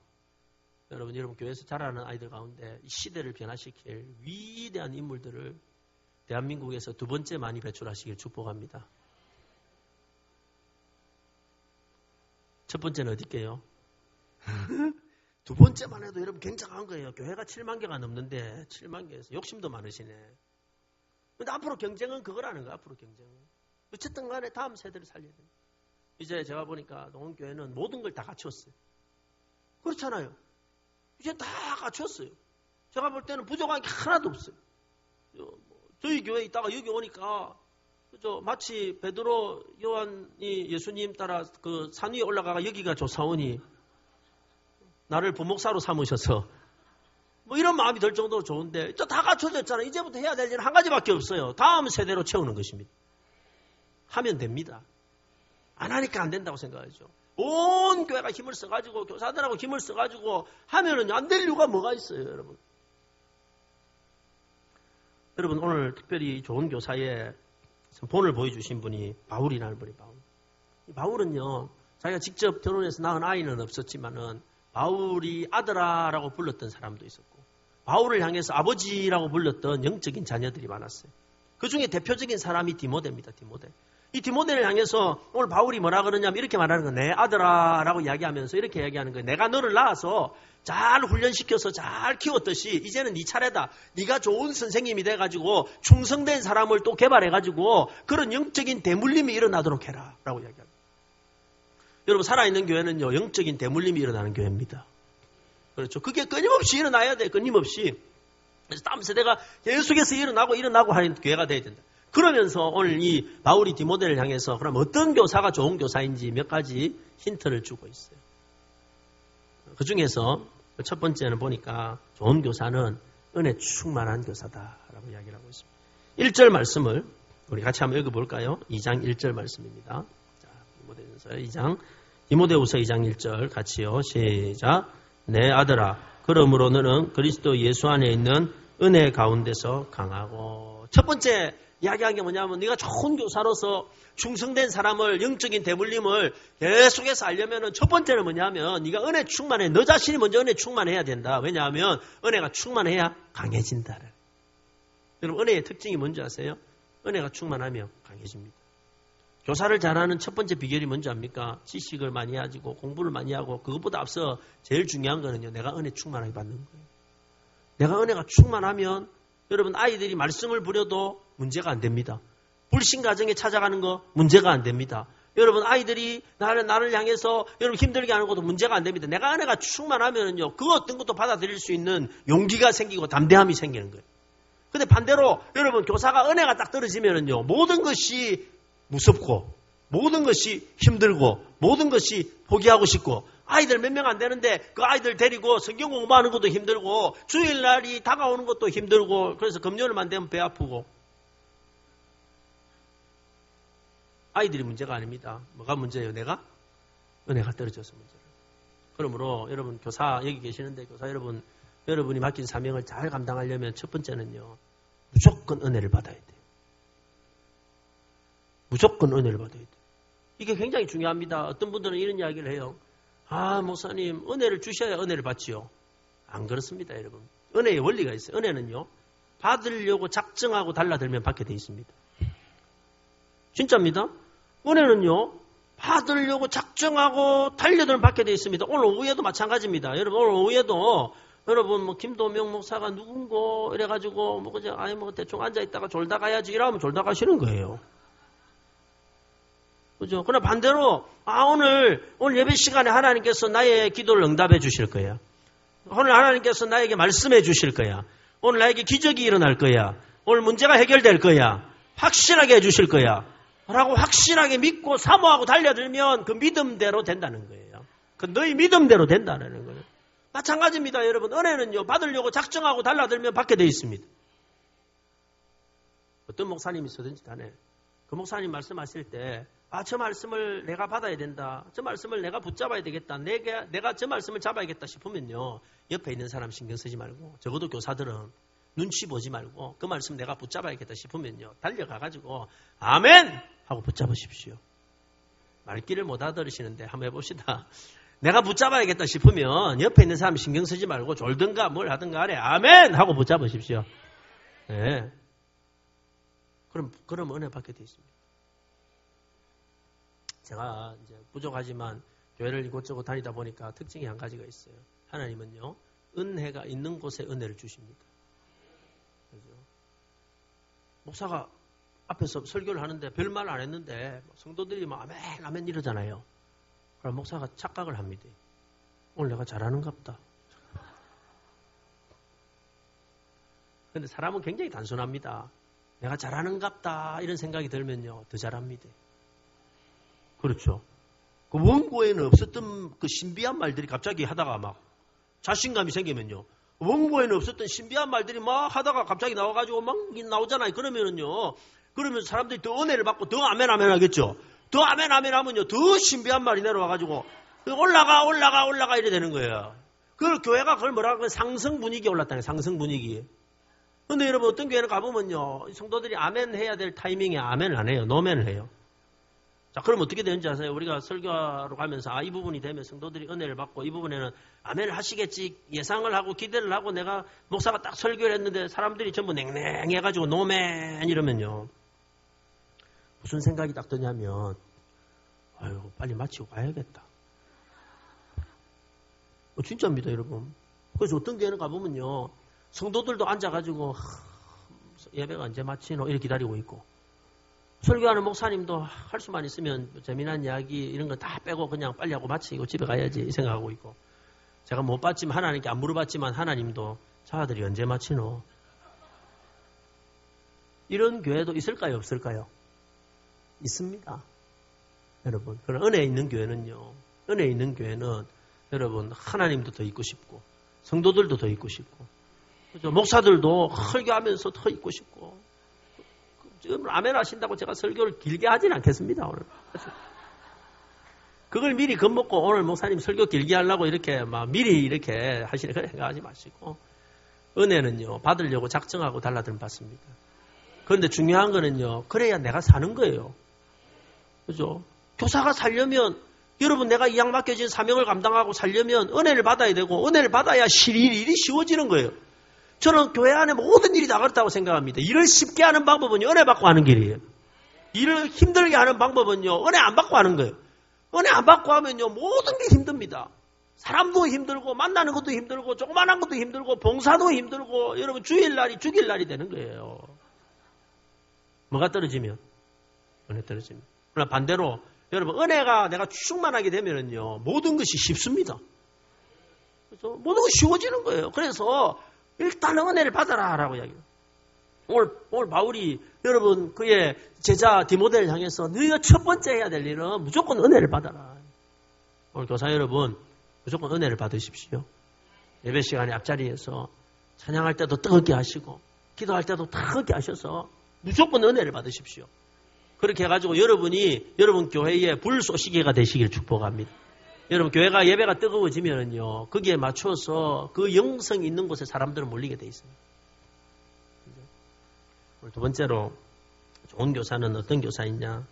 여러분 교회에서 자라는 아이들 가운데 이 시대를 변화시킬 위대한 인물들을 대한민국에서 두 번째 많이 배출하시길 축복합니다. 첫 번째는 어디게요? 두 번째만 해도 여러분 굉장한 거예요. 교회가 7만 개가 넘는데 7만 개에서 욕심도 많으시네. 근데 앞으로 경쟁은 그거라는 거야. 앞으로 경쟁은. 어쨌든 간에 다음 세대를 살려야 돼요. 이제 제가 보니까 농원교회는 모든 걸 다 갖췄어요. 그렇잖아요. 이제 다 갖췄어요. 제가 볼 때는 부족한 게 하나도 없어요. 저희 교회에 있다가 여기 오니까 그죠? 마치 베드로 요한이 예수님 따라 그 산 위에 올라가가 여기가 조사원이 나를 부목사로 삼으셔서 뭐 이런 마음이 들 정도로 좋은데 다 갖춰졌잖아요. 이제부터 해야 될 일은 한 가지밖에 없어요. 다음 세대로 채우는 것입니다. 하면 됩니다. 안 하니까 안 된다고 생각하죠. 온 교회가 힘을 써가지고 교사들하고 힘을 써가지고 하면은 안 될 이유가 뭐가 있어요, 여러분. 여러분 오늘 특별히 좋은 교사의 본을 보여주신 분이 바울이라는 분이 바울은요 자기가 직접 결혼해서 낳은 아이는 없었지만은 바울이 아들아라고 불렀던 사람도 있었고 바울을 향해서 아버지라고 불렀던 영적인 자녀들이 많았어요. 그 중에 대표적인 사람이 디모데입니다. 이 디모데를 향해서 오늘 바울이 뭐라 그러냐면 이렇게 말하는 거예요. 내 아들아라고 이야기하면서 이렇게 이야기하는 거예요. 내가 너를 낳아서 잘 훈련시켜서 잘 키웠듯이 이제는 네 차례다. 네가 좋은 선생님이 돼가지고 충성된 사람을 또 개발해가지고 그런 영적인 대물림이 일어나도록 해라 라고 이야기합니다. 여러분 살아있는 교회는요 영적인 대물림이 일어나는 교회입니다. 그렇죠. 그게 끊임없이 일어나야 돼. 끊임없이. 그래서 다음 세대가 계속해서 일어나고 하는 교회가 돼야 된다. 그러면서 오늘 이 바울이 디모데를 향해서 그럼 어떤 교사가 좋은 교사인지 몇 가지 힌트를 주고 있어요. 그 중에서 첫 번째는 보니까 좋은 교사는 은혜 충만한 교사다라고 이야기를 하고 있습니다. 1절 말씀을 우리 같이 한번 읽어볼까요? 2장 1절 말씀입니다. 자, 디모데후서 2장 1절 같이요. 시작. 내 아들아, 그러므로 너는 그리스도 예수 안에 있는 은혜 가운데서 강하고. 첫 번째 이야기한 게 뭐냐면 네가 좋은 교사로서 충성된 사람을 영적인 대물림을 계속해서 하려면 첫 번째는 뭐냐면 네가 은혜 충만해. 너 자신이 먼저 은혜 충만해야 된다. 왜냐하면 은혜가 충만해야 강해진다. 여러분 은혜의 특징이 뭔지 아세요? 은혜가 충만하면 강해집니다. 교사를 잘하는 첫 번째 비결이 뭔지 압니까? 지식을 많이 가지고 공부를 많이 하고 그것보다 앞서 제일 중요한 거는요. 내가 은혜 충만하게 받는 거예요. 내가 은혜가 충만하면 여러분 아이들이 말씀을 부려도 문제가 안 됩니다. 불신 가정에 찾아가는 거 문제가 안 됩니다. 여러분 아이들이 나를 향해서 여러분 힘들게 하는 것도 문제가 안 됩니다. 내가 은혜가 충만하면요 그 어떤 것도 받아들일 수 있는 용기가 생기고 담대함이 생기는 거예요. 근데 반대로 여러분 교사가 은혜가 딱 떨어지면요 모든 것이 무섭고 모든 것이 힘들고 모든 것이 포기하고 싶고 아이들 몇 명 안 되는데 그 아이들 데리고 성경 공부하는 것도 힘들고 주일날이 다가오는 것도 힘들고 그래서 금요일만 되면 배 아프고 아이들이 문제가 아닙니다. 뭐가 문제예요? 내가? 은혜가 떨어져서 문제예요. 그러므로 여러분 교사 여기 계시는데 교사 여러분이 맡긴 사명을 잘 감당하려면 첫 번째는요. 무조건 은혜를 받아야 돼요. 무조건 은혜를 받아야 돼요. 이게 굉장히 중요합니다. 어떤 분들은 이런 이야기를 해요. 아 목사님 은혜를 주셔야 은혜를 받지요. 안 그렇습니다. 여러분. 은혜의 원리가 있어요. 은혜는요. 받으려고 작정하고 달라들면 받게 돼 있습니다. 진짜입니다. 은혜는요. 받으려고 작정하고 달려들면 받게 돼 있습니다. 오늘 오후에도 마찬가지입니다. 여러분 오늘 오후에도 여러분 뭐 김도명 목사가 누군고 이래가지고 뭐 그냥 아예 뭐 대충 앉아 있다가 졸다 가야지 이러면 졸다 가시는 거예요. 그죠? 그러나 반대로 오늘 예배 시간에 하나님께서 나의 기도를 응답해 주실 거야. 오늘 하나님께서 나에게 말씀해 주실 거야. 오늘 나에게 기적이 일어날 거야. 오늘 문제가 해결될 거야. 확실하게 해 주실 거야. 라고 확실하게 믿고 사모하고 달려들면 그 믿음대로 된다는 거예요. 그 너희 믿음대로 된다는 거예요. 마찬가지입니다, 여러분. 은혜는요, 받으려고 작정하고 달라들면 받게 돼 있습니다. 어떤 목사님이 있었든지 간에 그 목사님 말씀하실 때 저 말씀을 내가 받아야 된다. 저 말씀을 내가 붙잡아야 되겠다. 내가 저 말씀을 잡아야겠다 싶으면요. 옆에 있는 사람 신경 쓰지 말고 적어도 교사들은 눈치 보지 말고 그 말씀 내가 붙잡아야겠다 싶으면요. 달려가가지고 아멘! 하고 붙잡으십시오. 말귀를 못 알아들으시는데 한번 해봅시다. 내가 붙잡아야겠다 싶으면 옆에 있는 사람 신경 쓰지 말고 졸든가 뭘 하든가 하래. 아멘! 하고 붙잡으십시오. 네. 그럼 은혜 받게 돼 있습니다. 제가 이제 부족하지만 교회를 이곳저곳 다니다 보니까 특징이 한 가지가 있어요. 하나님은요, 은혜가 있는 곳에 은혜를 주십니다. 그죠? 목사가 앞에서 설교를 하는데 별말 안 했는데 성도들이 막 아멘 아멘 이러잖아요. 그럼 목사가 착각을 합니다. 오늘 내가 잘하는갑다. 근데 사람은 굉장히 단순합니다. 내가 잘하는갑다 이런 생각이 들면요 더 잘합니다. 그렇죠. 그 원고에는 없었던 그 신비한 말들이 갑자기 하다가 막 자신감이 생기면요. 원고에는 없었던 신비한 말들이 막 하다가 갑자기 나와가지고 막 나오잖아요. 그러면은요. 그러면 사람들이 더 은혜를 받고 더 아멘 아멘 하겠죠. 더 아멘 아멘 하면요. 더 신비한 말이 내려와가지고 올라가 이래 되는 거예요. 그 교회가 그걸 뭐라고 하면 상승 분위기에 올랐다는 거예요. 상승 분위기. 근데 여러분 어떤 교회는 가보면요. 성도들이 아멘 해야 될 타이밍에 아멘을 안 해요. 노멘을 해요. 자, 그럼 어떻게 되는지 아세요? 우리가 설교하러 가면서 이 부분이 되면 성도들이 은혜를 받고 이 부분에는 아멘을 하시겠지 예상을 하고 기대를 하고 내가 목사가 딱 설교를 했는데 사람들이 전부 냉랭해가지고 노멘 이러면요. 무슨 생각이 딱 드냐면 아유 빨리 마치고 가야겠다. 진짜입니다 여러분. 그래서 어떤 교회는 가보면요. 성도들도 앉아가지고 예배가 언제 마치노 이렇게 기다리고 있고 설교하는 목사님도 할 수만 있으면 재미난 이야기 이런 거 다 빼고 그냥 빨리 하고 마치고 집에 가야지 이 생각하고 있고 제가 못 봤지만 하나님께 안 물어봤지만 하나님도 자아들이 언제 마치노 이런 교회도 있을까요 없을까요? 있습니다. 여러분 그런 은혜 있는 교회는요 은혜 있는 교회는 여러분 하나님도 더 있고 싶고 성도들도 더 있고 싶고 그렇죠? 목사들도 설교하면서 더 있고 싶고 지금 아멘 하신다고 제가 설교를 길게 하진 않겠습니다. 오늘. 그걸 미리 겁먹고 오늘 목사님 설교 길게 하려고 이렇게 막 미리 이렇게 하시는 그런 생각하지 마시고 은혜는요 받으려고 작정하고 달라들면 받습니다. 그런데 중요한 거는요 그래야 내가 사는 거예요. 그죠? 교사가 살려면 여러분 내가 이 양 맡겨진 사명을 감당하고 살려면 은혜를 받아야 되고 은혜를 받아야 일이 쉬워지는 거예요. 저는 교회 안에 모든 일이 다 그렇다고 생각합니다. 일을 쉽게 하는 방법은요. 은혜 받고 하는 길이에요. 일을 힘들게 하는 방법은요. 은혜 안 받고 하는 거예요. 은혜 안 받고 하면요. 모든 게 힘듭니다. 사람도 힘들고 만나는 것도 힘들고 조그만한 것도 힘들고 봉사도 힘들고 여러분 주일날이 죽일 날이 되는 거예요. 뭐가 떨어지면? 은혜 떨어지면. 그러나 반대로 여러분 은혜가 내가 충만하게 되면은요. 모든 것이 쉽습니다. 그래서 모든 것이 쉬워지는 거예요. 그래서 일단 은혜를 받아라라고 이야기해요. 오늘 바울이 여러분 그의 제자 디모데를 향해서 너희가 첫 번째 해야 될 일은 무조건 은혜를 받아라. 오늘 교사 여러분 무조건 은혜를 받으십시오. 예배 시간에 앞자리에서 찬양할 때도 뜨겁게 하시고 기도할 때도 뜨겁게 하셔서 무조건 은혜를 받으십시오. 그렇게 해가지고 여러분 교회의 불쏘시개가 되시길 축복합니다. 여러분 교회가 예배가 뜨거워지면은요 거기에 맞춰서 그 영성 있는 곳에 사람들은 몰리게 돼 있습니다. 두 번째로 좋은 교사는 어떤 교사이냐?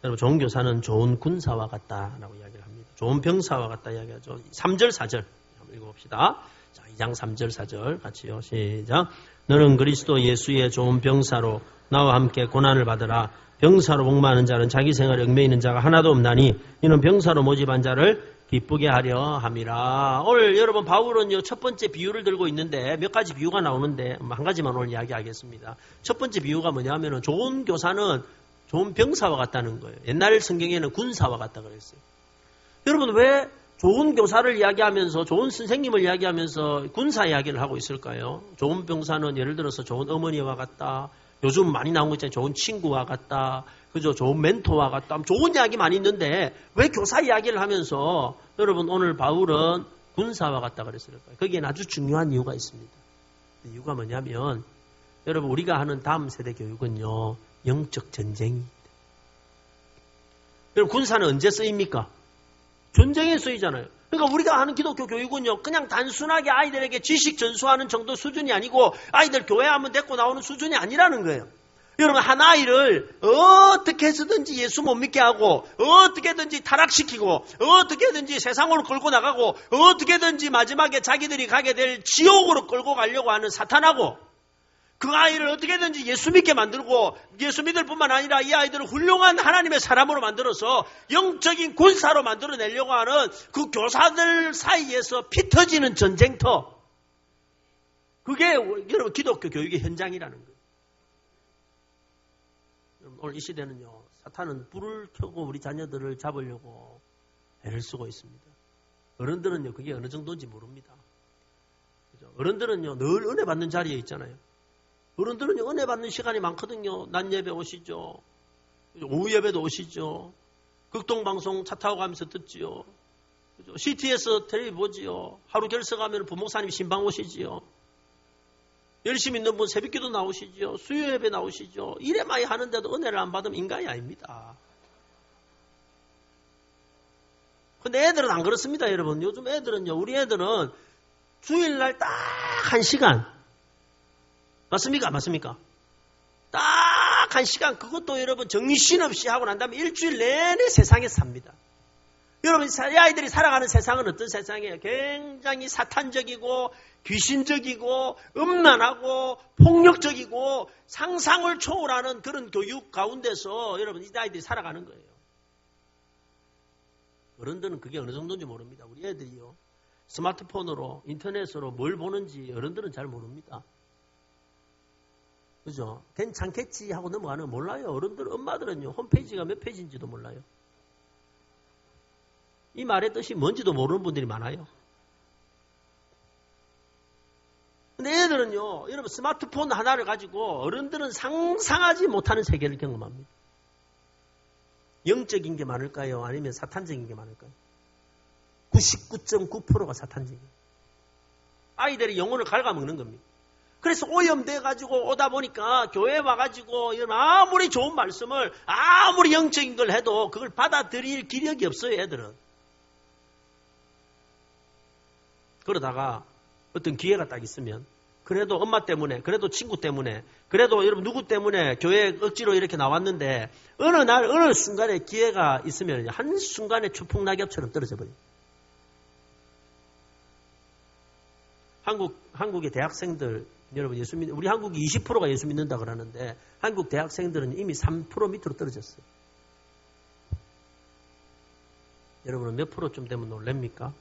여러분 좋은 교사는 좋은 군사와 같다라고 이야기를 합니다. 좋은 병사와 같다 이야기하죠. 3절 4절 한번 읽어봅시다. 자, 2장 3절 4절 같이요. 시작. 너는 그리스도 예수의 좋은 병사로 나와 함께 고난을 받으라. 병사로 복무하는 자는 자기 생활에 얽매이는 있는 자가 하나도 없나니 이는 병사로 모집한 자를 기쁘게 하려 함이라. 오늘 여러분 바울은요 첫 번째 비유를 들고 있는데 몇 가지 비유가 나오는데 한 가지만 오늘 이야기하겠습니다. 첫 번째 비유가 뭐냐면은 좋은 교사는 좋은 병사와 같다는 거예요. 옛날 성경에는 군사와 같다 그랬어요. 여러분 왜 좋은 교사를 이야기하면서 좋은 선생님을 이야기하면서 군사 이야기를 하고 있을까요? 좋은 병사는 예를 들어서 좋은 어머니와 같다. 요즘 많이 나온 거 있잖아요. 좋은 친구와 같다. 그죠? 좋은 멘토와 같다. 좋은 이야기 많이 있는데 왜 교사 이야기를 하면서 여러분 오늘 바울은 군사와 같다 그랬을까요? 거기에는 아주 중요한 이유가 있습니다. 이유가 뭐냐면 여러분 우리가 하는 다음 세대 교육은요. 영적 전쟁입니다. 여러분 군사는 언제 쓰입니까? 전쟁에 쓰이잖아요. 그러니까 우리가 하는 기독교 교육은요, 그냥 단순하게 아이들에게 지식 전수하는 정도 수준이 아니고 아이들 교회 한번 데리고 나오는 수준이 아니라는 거예요. 여러분, 한 아이를 어떻게 해서든지 예수 못 믿게 하고 어떻게든지 타락시키고 어떻게든지 세상으로 끌고 나가고 어떻게든지 마지막에 자기들이 가게 될 지옥으로 끌고 가려고 하는 사탄하고 그 아이를 어떻게든지 예수 믿게 만들고 예수 믿을 뿐만 아니라 이 아이들을 훌륭한 하나님의 사람으로 만들어서 영적인 군사로 만들어내려고 하는 그 교사들 사이에서 피 터지는 전쟁터. 그게 여러분 기독교 교육의 현장이라는 거예요. 오늘 이 시대는요, 사탄은 불을 켜고 우리 자녀들을 잡으려고 애를 쓰고 있습니다. 어른들은요, 그게 어느 정도인지 모릅니다. 그죠? 어른들은요, 늘 은혜 받는 자리에 있잖아요. 어른들은요, 은혜 받는 시간이 많거든요. 낮 예배 오시죠. 오후 예배도 오시죠. 극동방송 차 타고 가면서 듣지요. 그죠? CT에서 텔레비 보지요. 하루 결석하면 부목사님 신방 오시지요. 열심히 있는 분 새벽기도 나오시죠. 수요 예배 나오시죠. 이래 많이 하는데도 은혜를 안 받으면 인간이 아닙니다. 근데 애들은 안 그렇습니다, 여러분. 요즘 애들은요, 우리 애들은 주일날 딱 1시간. 맞습니까? 맞습니까? 딱 1시간. 그것도 여러분 정신없이 하고 난 다음에 일주일 내내 세상에서 삽니다. 여러분, 이 아이들이 살아가는 세상은 어떤 세상이에요? 굉장히 사탄적이고 귀신적이고 음란하고 폭력적이고 상상을 초월하는 그런 교육 가운데서 여러분 이 아이들이 살아가는 거예요. 어른들은 그게 어느 정도인지 모릅니다. 우리 애들이요, 스마트폰으로 인터넷으로 뭘 보는지 어른들은 잘 모릅니다. 그죠? 괜찮겠지 하고 넘어가는 거 몰라요. 어른들, 엄마들은요, 홈페이지가 몇 페이지인지도 몰라요. 이 말의 뜻이 뭔지도 모르는 분들이 많아요. 근데 애들은요, 여러분 스마트폰 하나를 가지고 어른들은 상상하지 못하는 세계를 경험합니다. 영적인 게 많을까요? 아니면 사탄적인 게 많을까요? 99.9%가 사탄적이에요. 아이들이 영혼을 갉아먹는 겁니다. 그래서 오염돼가지고 오다 보니까 교회에 와가지고 아무리 좋은 말씀을 아무리 영적인 걸 해도 그걸 받아들일 기력이 없어요, 애들은. 그러다가 어떤 기회가 딱 있으면 그래도 엄마 때문에, 그래도 친구 때문에, 그래도 여러분 누구 때문에 교회에 억지로 이렇게 나왔는데 어느 날 어느 순간에 기회가 있으면 한순간에 추풍낙엽처럼 떨어져 버려요. 한국의 대학생들, 여러분 우리 한국이 20%가 예수 믿는다 그러는데 한국 대학생들은 이미 3% 밑으로 떨어졌어요. 여러분은 몇 프로쯤 되면 놀랍니까?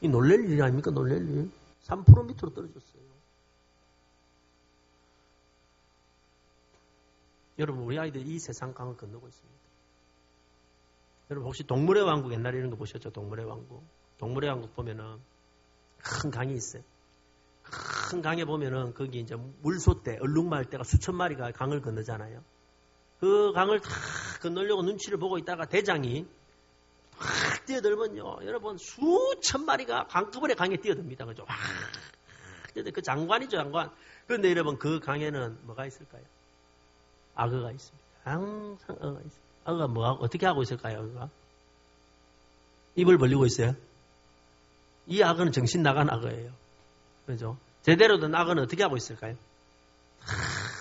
이 놀랄 일이 아닙니까? 놀랄 일. 3% 밑으로 떨어졌어요. 여러분, 우리 아이들이 이 세상 강을 건너고 있습니다. 여러분, 혹시 동물의 왕국 옛날에 이런 거 보셨죠? 동물의 왕국. 동물의 왕국 보면은 큰 강이 있어요. 큰 강에 보면은 거기 이제 물소떼, 얼룩말떼가 수천 마리가 강을 건너잖아요. 그 강을 다 건너려고 눈치를 보고 있다가 대장이 확 뛰어들면요, 여러분 수천 마리가 한꺼번에 강에 뛰어듭니다. 그죠? 확 뛰어들. 그 장관이죠, 장관. 그런데 여러분 그 강에는 뭐가 있을까요? 악어가 있습니다. 항상 악어가 있습니다. 악어가 어떻게 하고 있을까요? 악어가 입을 벌리고 있어요. 이 악어는 정신 나간 악어예요. 그죠? 제대로 된 악어는 어떻게 하고 있을까요?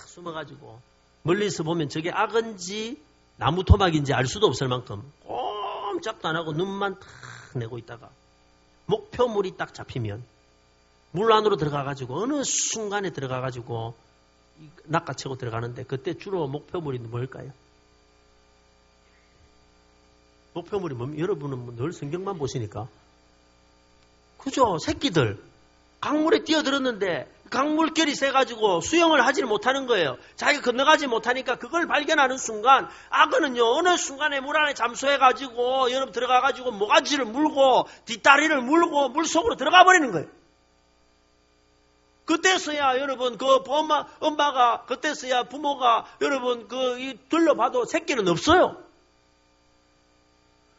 숨어가지고 멀리서 보면 저게 악어인지 나무 토막인지 알 수도 없을 만큼 꼼짝도 안 하고 눈만 탁 내고 있다가 목표물이 딱 잡히면 물 안으로 들어가가지고 어느 순간에 들어가가지고 낚아채고 들어가는데 그때 주로 목표물이 뭘까요? 목표물이 뭡니까? 여러분은 늘 성경만 보시니까 그죠? 새끼들 강물에 뛰어들었는데 강물결이 세가지고 수영을 하지를 못하는 거예요. 자기가 건너가지 못하니까 그걸 발견하는 순간 악어는요 어느 순간에 물 안에 잠수해가지고 여러분 들어가가지고 모가지를 물고 뒷다리를 물고 물속으로 들어가 버리는 거예요. 그때서야 여러분 그 엄마가 그때서야 부모가 여러분 둘러봐도 새끼는 없어요.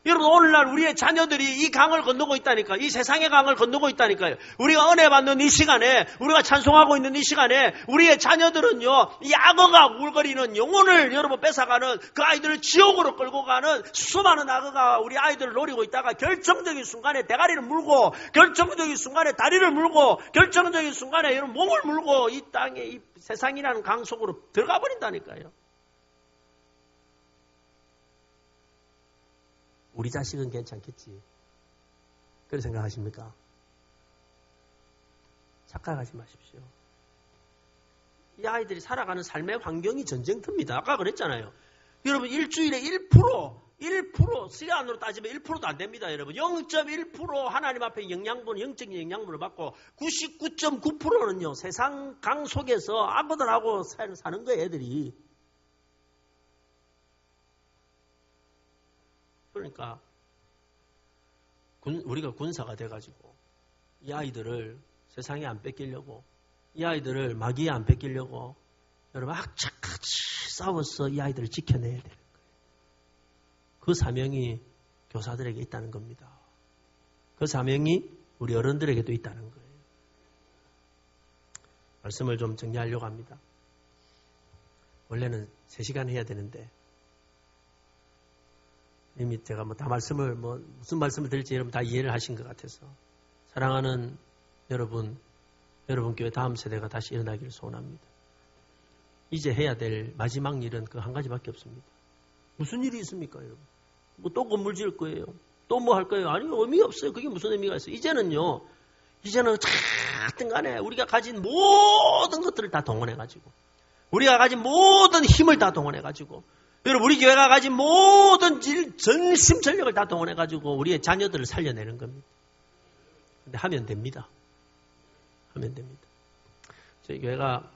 여러분 오늘날 우리의 자녀들이 이 강을 건너고 있다니까. 이 세상의 강을 건너고 있다니까요. 우리가 은혜 받는 이 시간에, 우리가 찬송하고 있는 이 시간에 우리의 자녀들은요, 이 악어가 우글거리는 영혼을 여러분 뺏어가는, 그 아이들을 지옥으로 끌고 가는 수많은 악어가 우리 아이들을 노리고 있다가 결정적인 순간에 대가리를 물고, 결정적인 순간에 다리를 물고, 결정적인 순간에 여러분 몸을 물고 이 땅에, 이 세상이라는 강 속으로 들어가 버린다니까요. 우리 자식은 괜찮겠지. 그렇게 생각하십니까? 착각하지 마십시오. 이 아이들이 살아가는 삶의 환경이 전쟁터입니다. 아까 그랬잖아요. 여러분 일주일에 1% 시간으로 따지면 1%도 안 됩니다. 여러분 0.1% 하나님 앞에 영양분, 영적인 영양분을 받고 99.9%는요 세상 강 속에서 아무들하고 사는 거예요. 애들이. 그러니까 우리가 군사가 돼가지고 이 아이들을 세상에 안 뺏기려고, 이 아이들을 마귀에 안 뺏기려고 여러분 악착같이 싸워서 이 아이들을 지켜내야 되는 거예요. 그 사명이 교사들에게 있다는 겁니다. 그 사명이 우리 어른들에게도 있다는 거예요. 말씀을 좀 정리하려고 합니다. 원래는 3시간 해야 되는데 이미 제가 다 말씀을 무슨 말씀을 드릴지 여러분 다 이해를 하신 것 같아서, 사랑하는 여러분 교회 다음 세대가 다시 일어나기를 소원합니다. 이제 해야 될 마지막 일은 그 한 가지밖에 없습니다. 무슨 일이 있습니까, 여러분? 또 건물 지을 거예요? 또 뭐 할 거예요? 아니, 의미 없어요. 그게 무슨 의미가 있어요? 이제는 하여튼 간에 우리가 가진 모든 것들을 다 동원해가지고, 우리가 가진 모든 힘을 다 동원해가지고, 여러분 우리 교회가 가진 모든 전심 전력을 다 동원해가지고 우리의 자녀들을 살려내는 겁니다. 근데 하면 됩니다. 하면 됩니다. 저희 교회가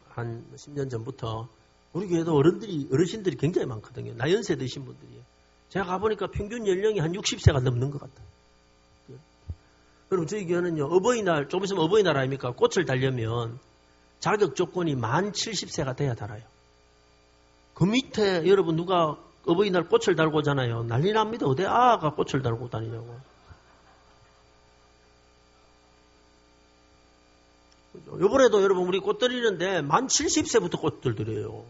한 10년 전부터, 우리 교회도 어르신들이 굉장히 많거든요. 나연세 드신 분들이에요. 제가 가보니까 평균 연령이 한 60세가 넘는 것 같아요. 여러분 저희 교회는요, 어버이날, 좀 있으면 어버이날 아닙니까? 꽃을 달려면 자격 조건이 만 70세가 돼야 달아요. 그 밑에 여러분 누가 어버이날 꽃을 달고 오잖아요. 난리 납니다. 어디 아가 꽃을 달고 다니냐고. 이번에도 여러분 우리 꽃 드리는데 만 70세부터 꽃들 드려요.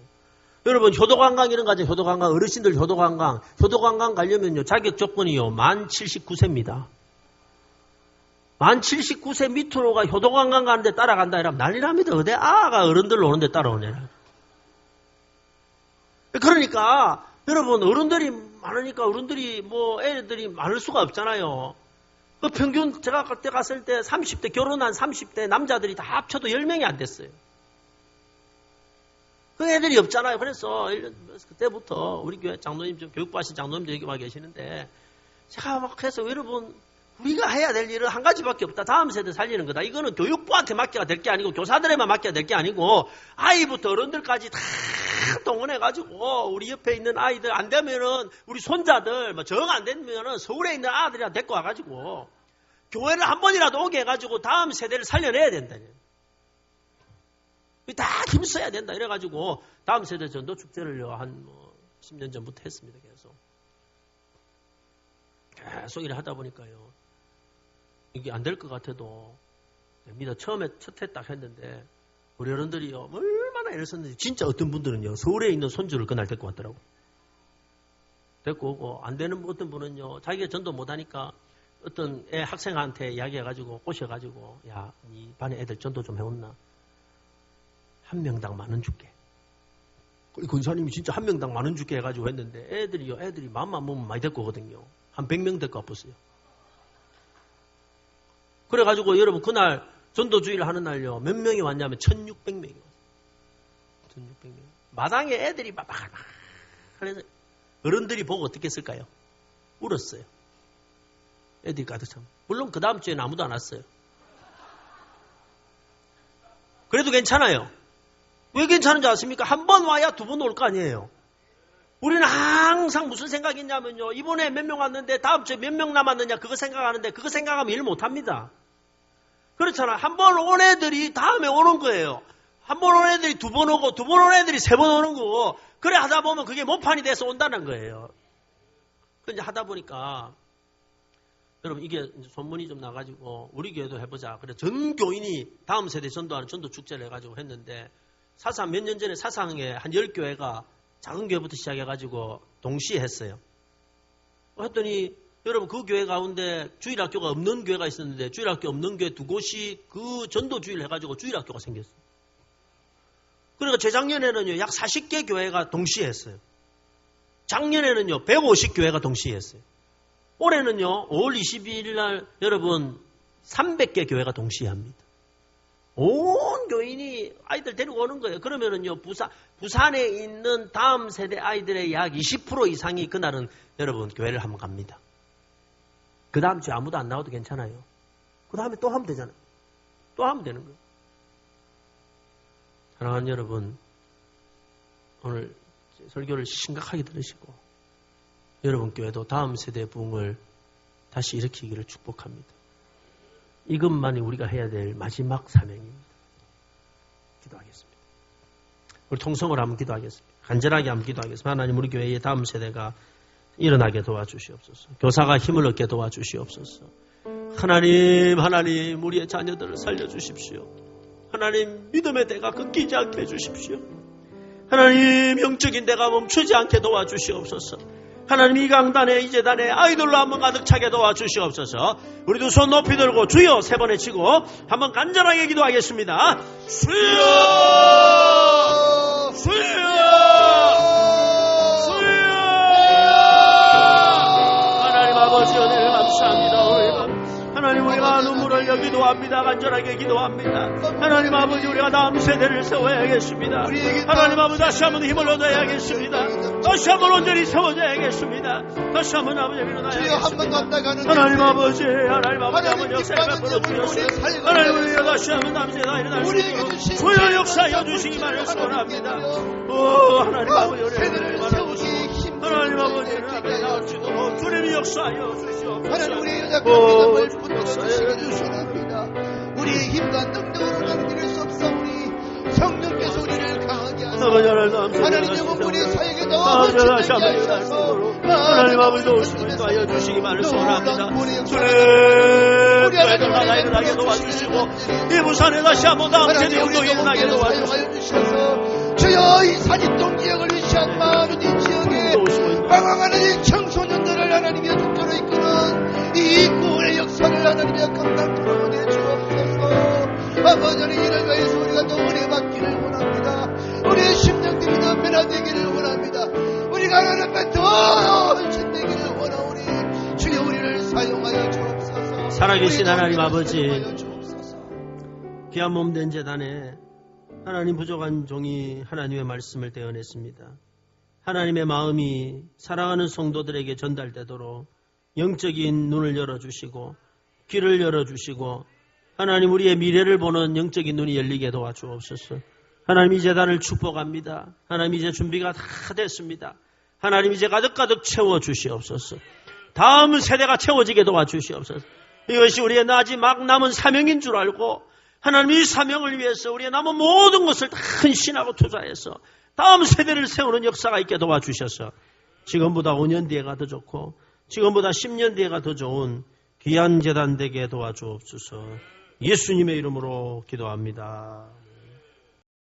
여러분 효도관광 이런 거 하죠. 효도관광, 어르신들 효도관광 가려면요 자격 조건이요 만 79세입니다. 만 79세 밑으로가 효도관광 가는데 따라간다 이러면 난리 납니다. 어디 아가 어른들 오는데 따라오네. 그러니까 여러분 어른들이 많으니까 어른들이 애들이 많을 수가 없잖아요. 그 평균 제가 그때 갔을 때 30대 결혼한 30대 남자들이 다 합쳐도 10명이 안 됐어요. 그 애들이 없잖아요. 그래서 그때부터 우리 교회 장로님, 교육부 하신 장로님들 여기 와 계시는데 제가 막 해서 여러분 우리가 해야 될 일은 한 가지밖에 없다. 다음 세대 살리는 거다. 이거는 교육부한테 맡겨야 될 게 아니고 교사들에만 맡겨야 될 게 아니고 아이부터 어른들까지 다 동원해가지고 우리 옆에 있는 아이들 안 되면은 우리 손자들 정 안 되면은 서울에 있는 아들이랑 데리고 와가지고 교회를 한 번이라도 오게 해가지고 다음 세대를 살려내야 된다. 다 힘써야 된다. 이래가지고 다음 세대 전도 축제를 한 10년 전부터 했습니다. 계속 일을 하다 보니까요. 이게 안 될 것 같아도 됩니다. 처음에 첫 해 딱 했는데 우리 어른들이요 얼마나 애를 썼는지 진짜 어떤 분들은요 서울에 있는 손주를 그날 데리고 왔더라고. 데리고 오고 안 되는 어떤 분은요 자기가 전도 못하니까 어떤 학생한테 이야기해가지고 꼬셔가지고 야, 이 반에 애들 전도 좀 해온나? 한 명당 10,000원 줄게. 권사님이 진짜 한 명당 10,000원 줄게 해가지고 했는데 애들이 마음만 먹으면 많이 데리고 오거든요. 한 100명 데리고 와봤어요. 그래가지고 여러분 그날 전도주의를 하는 날요 몇 명이 왔냐면 1,600명이 왔어요. 1,600명. 마당에 애들이 막 그래서 어른들이 보고 어떻게 했을까요? 울었어요. 애들이 가득 참. 물론 그 다음 주에는 아무도 안 왔어요. 그래도 괜찮아요. 왜 괜찮은지 아십니까? 한 번 와야 2번 올 거 아니에요. 우리는 항상 무슨 생각이 있냐면요. 이번에 몇 명 왔는데 다음 주에 몇 명 남았느냐 그거 생각하는데 그거 생각하면 일 못합니다. 그렇잖아. 한 번 온 애들이 다음에 오는 거예요. 한 번 온 애들이 2번 오고 2번 온 애들이 3번 오는 거고 그래 하다 보면 그게 모판이 돼서 온다는 거예요. 이제 하다 보니까 여러분 이게 소문이 좀 나가지고 우리 교회도 해보자. 그래 전 교인이 다음 세대 전도하는 전도 축제를 해가지고 했는데 사상 몇 년 전에 사상에 한 10교회가 작은 교회부터 시작해가지고 동시에 했어요. 했더니 여러분 그 교회 가운데 주일학교가 없는 교회가 있었는데 주일학교 없는 교회 2곳이 그 전도 주일 해가지고 주일학교가 생겼어요. 그러니까 재작년에는요 약 40개 교회가 동시에 했어요. 작년에는요 150교회가 동시에 했어요. 올해는요 5월 22일 날 여러분 300개 교회가 동시에 합니다. 온 교인이 아이들 데리고 오는 거예요. 그러면은요 부산에 있는 다음 세대 아이들의 약 20% 이상이 그날은 여러분 교회를 한번 갑니다. 그 다음 주에 아무도 안 나와도 괜찮아요. 그 다음에 또 하면 되잖아요. 또 하면 되는 거예요. 사랑하는 여러분, 오늘 설교를 심각하게 들으시고 여러분 교회도 다음 세대의 부흥을 다시 일으키기를 축복합니다. 이것만이 우리가 해야 될 마지막 사명입니다. 기도하겠습니다. 우리 통성을 한번 기도하겠습니다. 간절하게 한번 기도하겠습니다. 하나님 우리 교회의 다음 세대가 일어나게 도와주시옵소서. 교사가 힘을 얻게 도와주시옵소서. 하나님 우리의 자녀들을 살려주십시오. 하나님 믿음의 대가 끊기지 않게 해주십시오. 하나님 영적인 대가 멈추지 않게 도와주시옵소서. 하나님 이 강단에 이 재단에 아이돌로 한번 가득 차게 도와주시옵소서. 우리도 손 높이 들고 주여 3번 외치고 한번 간절하게 기도하겠습니다. 주여 주여 주여. 하나님 아버지 은혜를 감사합니다. 하나님 우리가 눈물을 여기도 합니다. 간절하게 기도합니다. 하나님 아버지 우리가 다음 세대를 세워야겠습니다. 하나님 아버지 다시 한번 힘을 얻어야겠습니다. 다시 한번 온전히 세워져야겠습니다. 다시 한번 아버지 일어나야겠습니다. 하나님 아버지 한번 역사에 베풀어 주셨습니다. 하나님 우리가 다시 한번 다음 세대가 일어날 수 있도록 주여 역사하여 주시기만을 소원합니다. 하나님 아버지 은혜를 말아주시고 하나님 아버지 일어나게 나올지도 주님이 역사하여 주시옵소서. 하나님 우리의 연약한 믿음을 붙들어주시기를 원합니다. 우리의 힘과 능력으로는 이룰 수 없어. 우리 성령께서 우리를 강하게 하소서. 하나님 영혼분이 사역에 넣어주시는 하나님 아버지 도우시고 하여 주시기만을 소원합니다. 주님 교회들 하나 일어나게 도와주시고 이 부산에 다시 한번 다음 세대 운동이 일어나게 도와주시고 주여 이 산입동 지역을 위시한 많은 이 지역에 방황하는 이 청소년들을 하나님의 축도로 이끄는 이 구원의 역사를 하나님의 감당토록 은혜 주옵소서. 아버지 이를 위해서 우리가 더 은혜 받기를 원합니다. 우리의 심령들이 더 변화되기를 원합니다. 우리가 하나님께 더 헌신되기를 원하오니 주여 우리를 사용하여 주옵소서. 살아계신 하나님 아버지 귀한 몸된 재단에 하나님 부족한 종이 하나님의 말씀을 대언했습니다. 하나님의 마음이 사랑하는 성도들에게 전달되도록 영적인 눈을 열어주시고 귀를 열어주시고 하나님 우리의 미래를 보는 영적인 눈이 열리게 도와주옵소서. 하나님 이 재단을 축복합니다. 하나님 이제 준비가 다 됐습니다. 하나님 이제 가득가득 채워주시옵소서. 다음 세대가 채워지게 도와주시옵소서. 이것이 우리의 마지막 남은 사명인 줄 알고 하나님 이 사명을 위해서 우리의 남은 모든 것을 다 헌신하고 투자해서 다음 세대를 세우는 역사가 있게 도와주셔서 지금보다 5년 뒤에가 더 좋고 지금보다 10년 뒤에가 더 좋은 귀한 재단 되게 도와주옵소서. 예수님의 이름으로 기도합니다.